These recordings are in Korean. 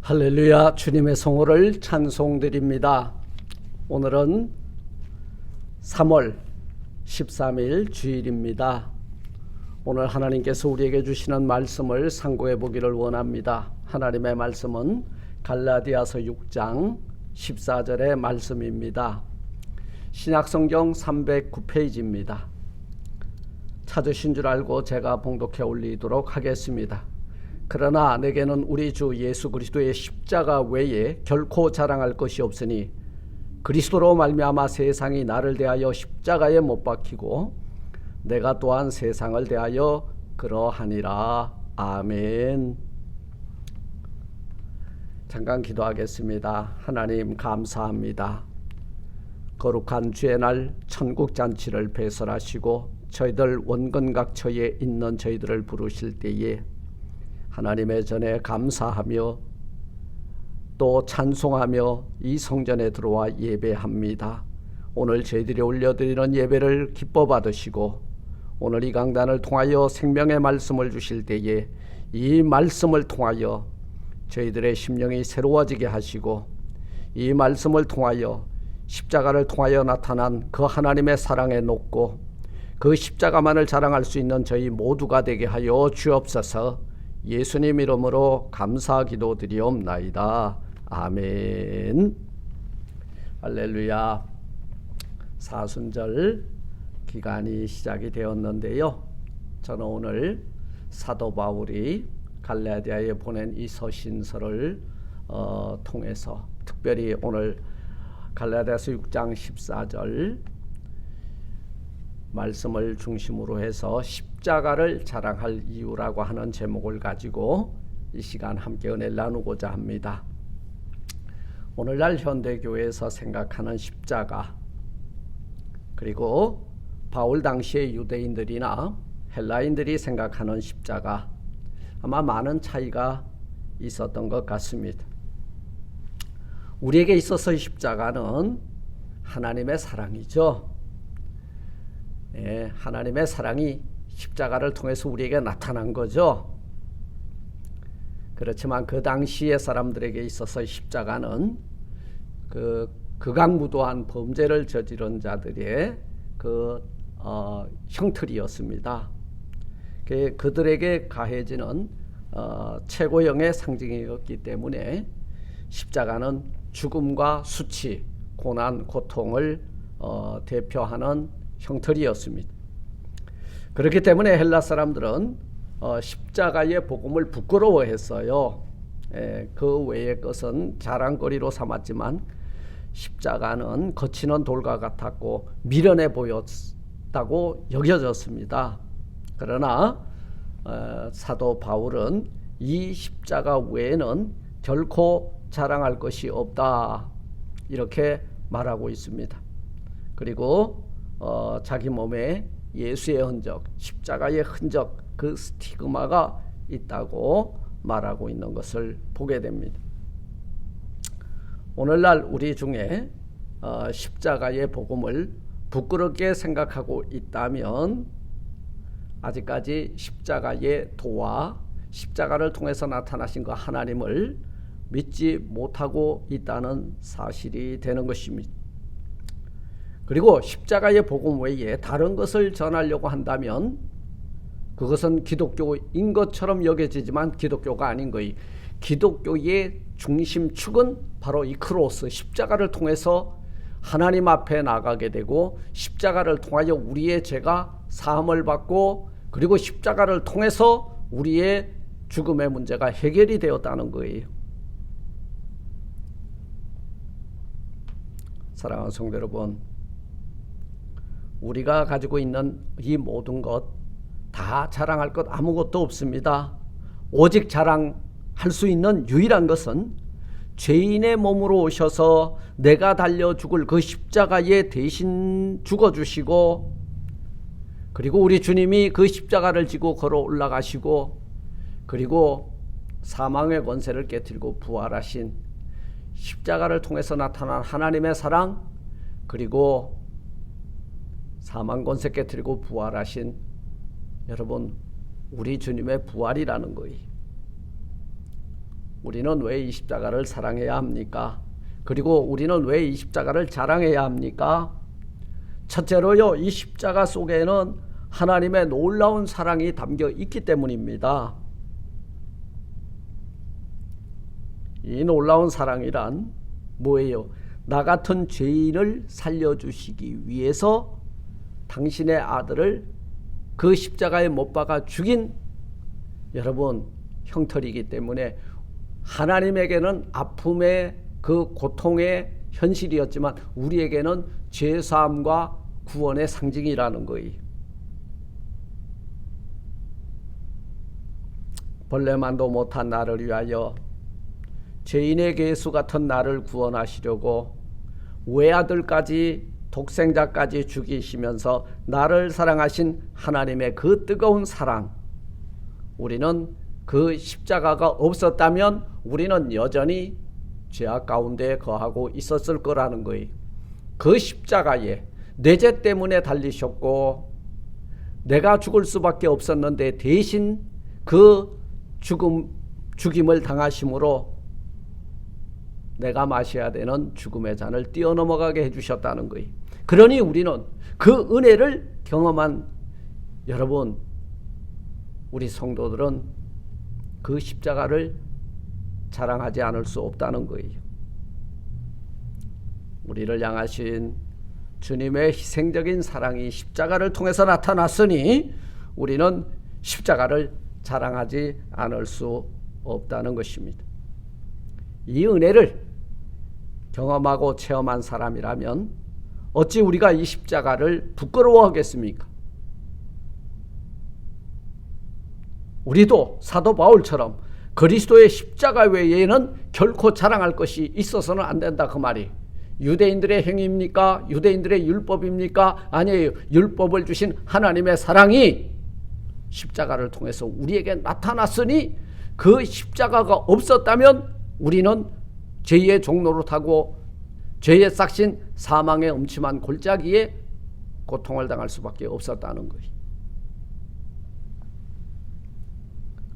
할렐루야. 주님의 성호를 찬송드립니다. 오늘은 3월 13일 주일입니다. 오늘 하나님께서 우리에게 주시는 말씀을 상고해 보기를 원합니다. 하나님의 말씀은 갈라디아서 6장 14절의 말씀입니다. 신약성경 309페이지입니다. 찾으신 줄 알고 제가 봉독해 올리도록 하겠습니다. 그러나 내게는 우리 주 예수 그리스도의 십자가 외에 결코 자랑할 것이 없으니 그리스도로 말미암아 세상이 나를 대하여 십자가에 못 박히고 내가 또한 세상을 대하여 그러하니라. 아멘. 잠깐 기도하겠습니다. 하나님 감사합니다. 거룩한 주의 날 천국잔치를 배설하시고 저희들 원근각처에 있는 저희들을 부르실 때에 하나님의 전에 감사하며 또 찬송하며 이 성전에 들어와 예배합니다. 오늘 저희들이 올려드리는 예배를 기뻐 받으시고 오늘 이 강단을 통하여 생명의 말씀을 주실 때에 이 말씀을 통하여 저희들의 심령이 새로워지게 하시고 이 말씀을 통하여 십자가를 통하여 나타난 그 하나님의 사랑에 높고 그 십자가만을 자랑할 수 있는 저희 모두가 되게 하여 주옵소서. 예수님 이름으로 감사 기도드리옵나이다. 아멘. 할렐루야. 사순절 기간이 시작이 되었는데요. 저는 오늘 사도 바울이 갈라디아에 보낸 이 서신서를 통해서 특별히 오늘 갈라디아서 6장 14절 말씀을 중심으로 해서 십자가를 자랑할 이유라고 하는 제목을 가지고 이 시간 함께 은혜를 나누고자 합니다. 오늘날 현대교회에서 생각하는 십자가, 그리고 바울 당시의 유대인들이나 헬라인들이 생각하는 십자가, 아마 많은 차이가 있었던 것 같습니다. 우리에게 있어서 십자가는 하나님의 사랑이죠. 하나님의 사랑이 십자가를 통해서 우리에게 나타난 거죠. 그렇지만 그 당시의 사람들에게 있어서 십자가는 극악무도한 범죄를 저지른 자들의 형틀이었습니다. 그들에게 가해지는 최고형의 상징이었기 때문에 십자가는 죽음과 수치, 고난, 고통을 대표하는 형틀이었습니다. 그렇기 때문에 헬라 사람들은 십자가의 복음을 부끄러워했어요. 그 외의 것은 자랑거리로 삼았지만 십자가는 거치는 돌과 같았고 미련해 보였다고 여겨졌습니다. 그러나 사도 바울은 이 십자가 외에는 결코 자랑할 것이 없다, 이렇게 말하고 있습니다. 그리고 자기 몸에 예수의 흔적, 십자가의 흔적, 그 스티그마가 있다고 말하고 있는 것을 보게 됩니다. 오늘날 우리 중에 십자가의 복음을 부끄럽게 생각하고 있다면 아직까지 십자가의 도와 십자가를 통해서 나타나신 그 하나님을 믿지 못하고 있다는 사실이 되는 것입니다. 그리고 십자가의 복음 외에 다른 것을 전하려고 한다면 그것은 기독교인 것처럼 여겨지지만 기독교가 아닌 거예요. 기독교의 중심축은 바로 이 크로스, 십자가를 통해서 하나님 앞에 나가게 되고 십자가를 통하여 우리의 죄가 사함을 받고 그리고 십자가를 통해서 우리의 죽음의 문제가 해결이 되었다는 거예요. 사랑하는 성도 여러분, 우리가 가지고 있는 이 모든 것 다 자랑할 것 아무것도 없습니다. 오직 자랑할 수 있는 유일한 것은 죄인의 몸으로 오셔서 내가 달려 죽을 그 십자가에 대신 죽어주시고 그리고 우리 주님이 그 십자가를 지고 걸어 올라가시고 그리고 사망의 권세를 깨뜨리고 부활하신 십자가를 통해서 나타난 하나님의 사랑, 그리고 사망 권세 깨뜨리고 부활하신 여러분 우리 주님의 부활이라는 거예요. 우리는 왜 이 십자가를 사랑해야 합니까? 그리고 우리는 왜 이 십자가를 자랑해야 합니까? 첫째로요, 이 십자가 속에는 하나님의 놀라운 사랑이 담겨 있기 때문입니다. 이 놀라운 사랑이란 뭐예요? 나 같은 죄인을 살려주시기 위해서 당신의 아들을 그 십자가에 못 박아 죽인 여러분 형틀이기 때문에 하나님에게는 아픔의 그 고통의 현실이었지만 우리에게는 죄사함과 구원의 상징이라는 거예요. 벌레만도 못한 나를 위하여 죄인의 괴수 같은 나를 구원하시려고 외아들까지 독생자까지 죽이시면서 나를 사랑하신 하나님의 그 뜨거운 사랑, 우리는 그 십자가가 없었다면 우리는 여전히 죄악 가운데 거하고 있었을 거라는 거예요. 그 십자가에 내 죄 때문에 달리셨고 내가 죽을 수밖에 없었는데 대신 그 죽임을 당하심으로 내가 마셔야 되는 죽음의 잔을 뛰어넘어가게 해주셨다는 거예요. 그러니 우리는 그 은혜를 경험한 여러분, 우리 성도들은 그 십자가를 자랑하지 않을 수 없다는 거예요. 우리를 향하신 주님의 희생적인 사랑이 십자가를 통해서 나타났으니 우리는 십자가를 자랑하지 않을 수 없다는 것입니다. 이 은혜를 경험하고 체험한 사람이라면 어찌 우리가 이 십자가를 부끄러워하겠습니까? 우리도 사도 바울처럼 그리스도의 십자가 외에는 결코 자랑할 것이 있어서는 안 된다 그 말이. 유대인들의 행위입니까? 유대인들의 율법입니까? 아니에요. 율법을 주신 하나님의 사랑이 십자가를 통해서 우리에게 나타났으니 그 십자가가 없었다면 우리는 죄의 종로로 타고 죄의 싹신 사망의 음침한 골짜기에 고통을 당할 수밖에 없었다는 거예요.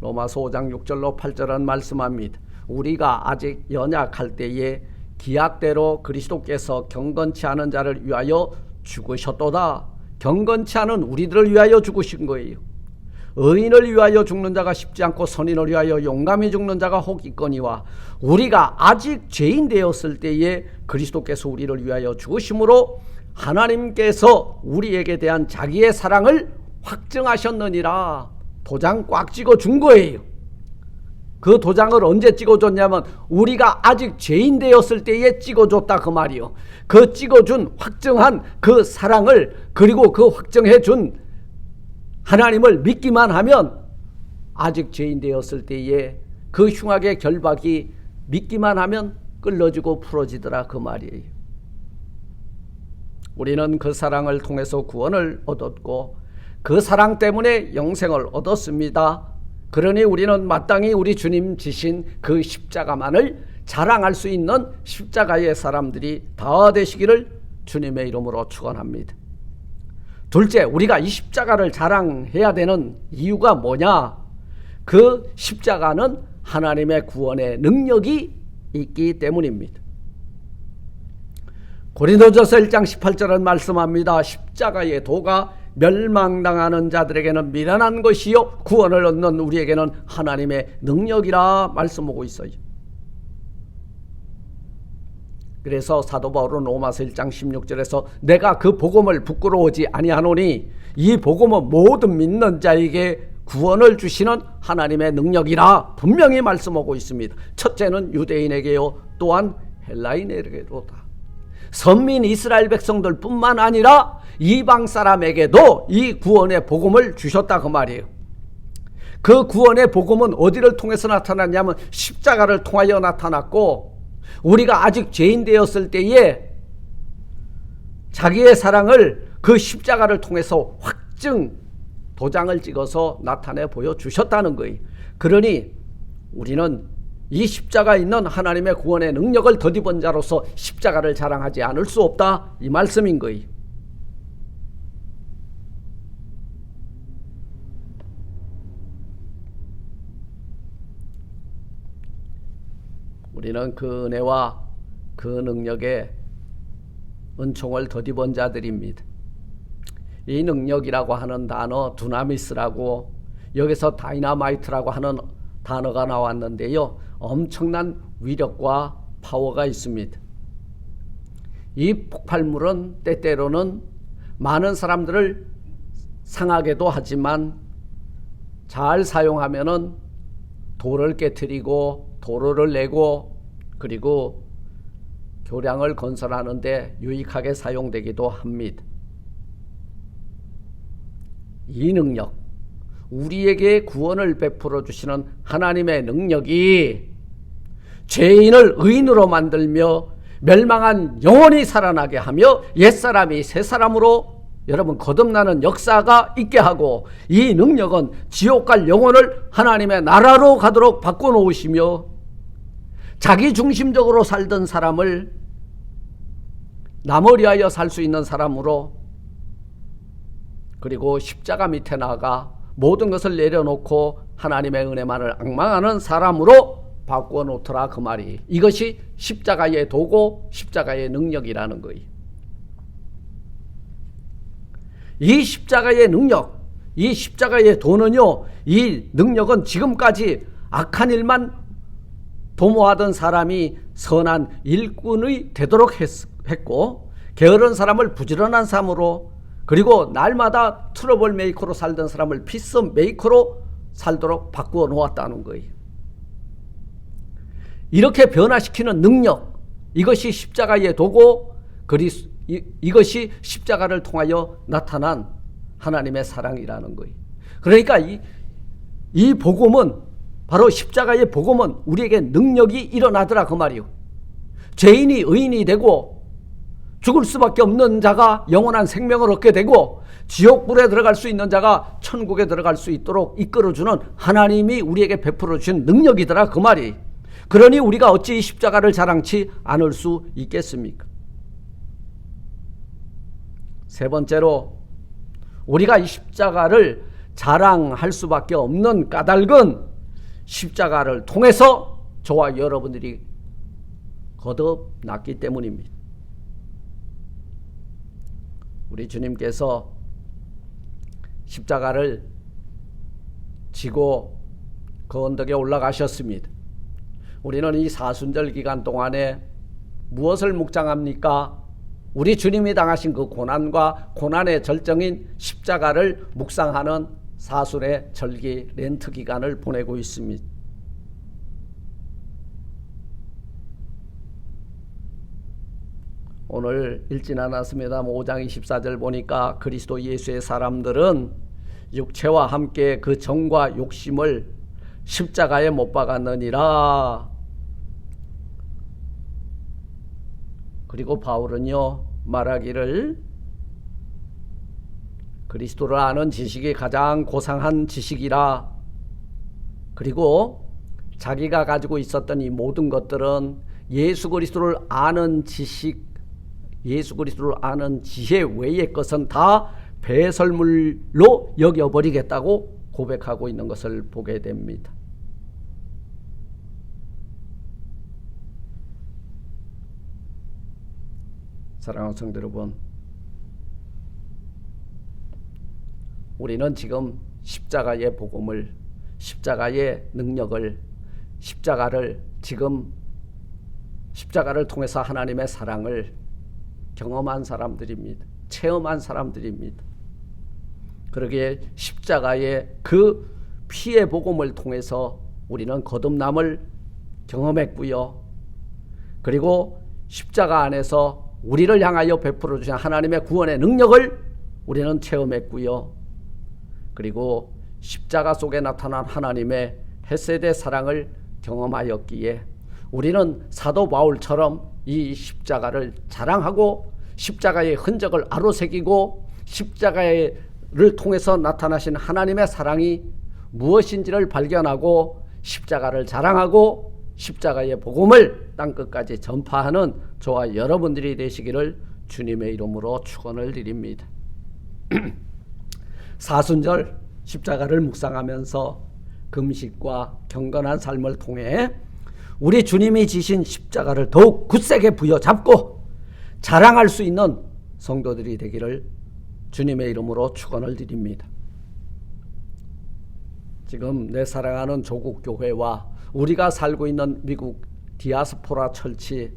로마서 5장 6절로 8절은 말씀합니다. 우리가 아직 연약할 때에 기약대로 그리스도께서 경건치 않은 자를 위하여 죽으셨도다. 경건치 않은 우리들을 위하여 죽으신 거예요. 의인을 위하여 죽는 자가 쉽지 않고 선인을 위하여 용감히 죽는 자가 혹 있거니와 우리가 아직 죄인 되었을 때에 그리스도께서 우리를 위하여 죽으심으로 하나님께서 우리에게 대한 자기의 사랑을 확증하셨느니라. 도장 꽉 찍어 준 거예요. 그 도장을 언제 찍어줬냐면 우리가 아직 죄인 되었을 때에 찍어줬다 그 말이요. 그 찍어준 확증한 그 사랑을 그리고 그 확정해준 하나님을 믿기만 하면 아직 죄인 되었을 때에 그 흉악의 결박이 믿기만 하면 끌어지고 풀어지더라 그 말이에요. 우리는 그 사랑을 통해서 구원을 얻었고 그 사랑 때문에 영생을 얻었습니다. 그러니 우리는 마땅히 우리 주님 지신 그 십자가만을 자랑할 수 있는 십자가의 사람들이 다 되시기를 주님의 이름으로 축원합니다. 둘째, 우리가 이 십자가를 자랑해야 되는 이유가 뭐냐? 그 십자가는 하나님의 구원의 능력이 있기 때문입니다. 고린도전서 1장 18절은 말씀합니다. 십자가의 도가 멸망당하는 자들에게는 미련한 것이요 구원을 얻는 우리에게는 하나님의 능력이라 말씀하고 있어요. 그래서 사도 바울은 로마서 1장 16절에서 내가 그 복음을 부끄러워하지 아니하노니 이 복음은 모든 믿는 자에게 구원을 주시는 하나님의 능력이라 분명히 말씀하고 있습니다. 첫째는 유대인에게요 또한 헬라인에게로다. 선민 이스라엘 백성들 뿐만 아니라 이방 사람에게도 이 구원의 복음을 주셨다 그 말이에요. 그 구원의 복음은 어디를 통해서 나타났냐면 십자가를 통하여 나타났고 우리가 아직 죄인 되었을 때에 자기의 사랑을 그 십자가를 통해서 확증 도장을 찍어서 나타내 보여주셨다는 거예요. 그러니 우리는 이 십자가 있는 하나님의 구원의 능력을 덧입은 자로서 십자가를 자랑하지 않을 수 없다 이 말씀인 거예요. 우리는 그 은혜와 그 능력에 은총을 덧입은 자들입니다. 이 능력이라고 하는 단어 두나미스라고 여기서 다이나마이트라고 하는 단어가 나왔는데요. 엄청난 위력과 파워가 있습니다. 이 폭발물은 때때로는 많은 사람들을 상하게도 하지만 잘 사용하면은 돌을 깨트리고 도로를 내고 그리고 교량을 건설하는 데 유익하게 사용되기도 합니다. 이 능력, 우리에게 구원을 베풀어 주시는 하나님의 능력이 죄인을 의인으로 만들며 멸망한 영혼이 살아나게 하며 옛사람이 새사람으로 여러분 거듭나는 역사가 있게 하고, 이 능력은 지옥 갈 영혼을 하나님의 나라로 가도록 바꿔놓으시며 자기 중심적으로 살던 사람을 남을 위하여 살 수 있는 사람으로, 그리고 십자가 밑에 나가 모든 것을 내려놓고 하나님의 은혜만을 앙망하는 사람으로 바꾸어 놓더라 그 말이. 이것이 십자가의 도고 십자가의 능력이라는 거예요. 이 십자가의 능력, 이 십자가의 도는요, 이 능력은 지금까지 악한 일만 도모하던 사람이 선한 일꾼이 되도록 했고, 게으른 사람을 부지런한 사람으로, 그리고 날마다 트러블 메이커로 살던 사람을 피스 메이커로 살도록 바꾸어 놓았다는 거예요. 이렇게 변화시키는 능력, 이것이 십자가의 도고 이것이 십자가를 통하여 나타난 하나님의 사랑이라는 거예요. 그러니까 이 복음은, 바로 십자가의 복음은 우리에게 능력이 일어나더라 그 말이요. 죄인이 의인이 되고 죽을 수밖에 없는 자가 영원한 생명을 얻게 되고, 지옥불에 들어갈 수 있는 자가 천국에 들어갈 수 있도록 이끌어주는 하나님이 우리에게 베풀어 주신 능력이더라 그 말이. 그러니 우리가 어찌 십자가를 자랑치 않을 수 있겠습니까? 세 번째로, 우리가 이 십자가를 자랑할 수밖에 없는 까닭은 십자가를 통해서 저와 여러분들이 거듭났기 때문입니다. 우리 주님께서 십자가를 지고 그 언덕에 올라가셨습니다. 우리는 이 사순절 기간 동안에 무엇을 묵상합니까? 우리 주님이 당하신 그 고난과 고난의 절정인 십자가를 묵상하는 사순의 절기 렌트 기간을 보내고 있습니다. 오늘 읽진 않았습니다. 5장 24절 보니까 그리스도 예수의 사람들은 육체와 함께 그 정과 욕심을 십자가에 못 박았느니라. 그리고 바울은요 말하기를, 그리스도를 아는 지식이 가장 고상한 지식이라. 그리고 자기가 가지고 있었던 이 모든 것들은 예수 그리스도를 아는 지식, 예수 그리스도를 아는 지혜 외의 것은 다 배설물로 여겨버리겠다고 고백하고 있는 것을 보게 됩니다. 사랑하는 성도 여러분, 우리는 지금 십자가의 복음을, 십자가의 능력을, 십자가를 지금 십자가를 통해서 하나님의 사랑을 경험한 사람들입니다. 체험한 사람들입니다. 그러기에 십자가의 그 피의 복음을 통해서 우리는 거듭남을 경험했고요. 그리고 십자가 안에서 우리를 향하여 베풀어 주신 하나님의 구원의 능력을 우리는 체험했고요. 그리고 십자가 속에 나타난 하나님의 헤세드의 사랑을 경험하였기에 우리는 사도 바울처럼 이 십자가를 자랑하고 십자가의 흔적을 아로새기고 십자가를 통해서 나타나신 하나님의 사랑이 무엇인지를 발견하고 십자가를 자랑하고 십자가의 복음을 땅끝까지 전파하는 저와 여러분들이 되시기를 주님의 이름으로 축원을 드립니다. 사순절 십자가를 묵상하면서 금식과 경건한 삶을 통해 우리 주님이 지신 십자가를 더욱 굳세게 부여잡고 자랑할 수 있는 성도들이 되기를 주님의 이름으로 축원을 드립니다. 지금 내 사랑하는 조국 교회와 우리가 살고 있는 미국 디아스포라 철치,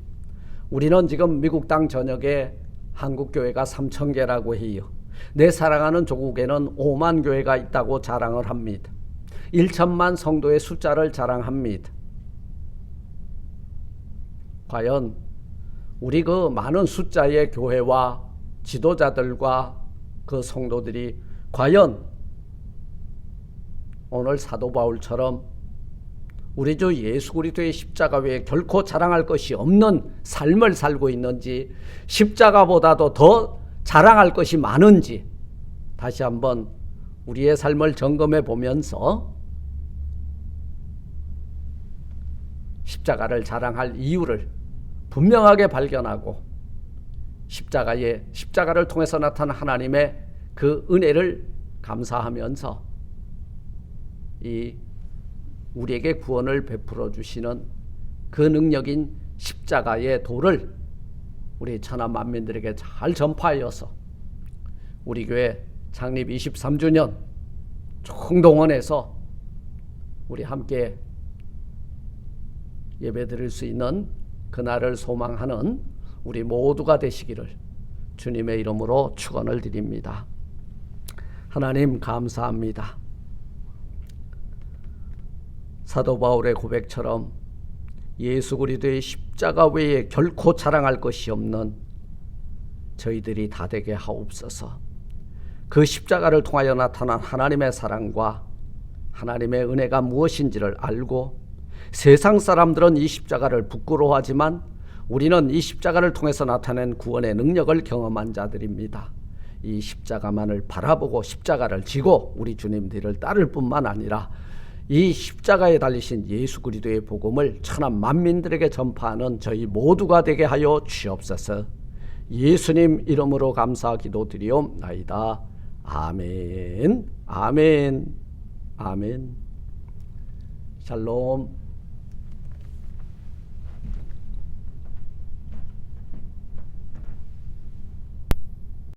우리는 지금 미국 땅 전역에 한국 교회가 3,000개라고 해요. 내 사랑하는 조국에는 5만 교회가 있다고 자랑을 합니다. 1천만 성도의 숫자를 자랑합니다. 과연 우리 그 많은 숫자의 교회와 지도자들과 그 성도들이 과연 오늘 사도 바울처럼 우리 주 예수 그리스도의 십자가 외에 결코 자랑할 것이 없는 삶을 살고 있는지, 십자가보다도 더 자랑할 것이 많은지 다시 한번 우리의 삶을 점검해 보면서 십자가를 자랑할 이유를 분명하게 발견하고 십자가를 통해서 나타난 하나님의 그 은혜를 감사하면서 이 우리에게 구원을 베풀어 주시는 그 능력인 십자가의 도를 우리 천하 만민들에게 잘 전파하여서 우리 교회 창립 23주년 총동원해서 우리 함께 예배드릴 수 있는 그날을 소망하는 우리 모두가 되시기를 주님의 이름으로 축원을 드립니다. 하나님 감사합니다. 사도 바울의 고백처럼 예수 그리스도의 십자가 외에 결코 자랑할 것이 없는 저희들이 다 되게 하옵소서. 그 십자가를 통하여 나타난 하나님의 사랑과 하나님의 은혜가 무엇인지를 알고, 세상 사람들은 이 십자가를 부끄러워하지만 우리는 이 십자가를 통해서 나타낸 구원의 능력을 경험한 자들입니다. 이 십자가만을 바라보고 십자가를 지고 우리 주님들을 따를 뿐만 아니라 이 십자가에 달리신 예수 그리스도의 복음을 천하 만민들에게 전파하는 저희 모두가 되게 하여 주옵소서. 예수님 이름으로 감사 기도드리옵나이다. 아멘. 아멘. 아멘. 샬롬.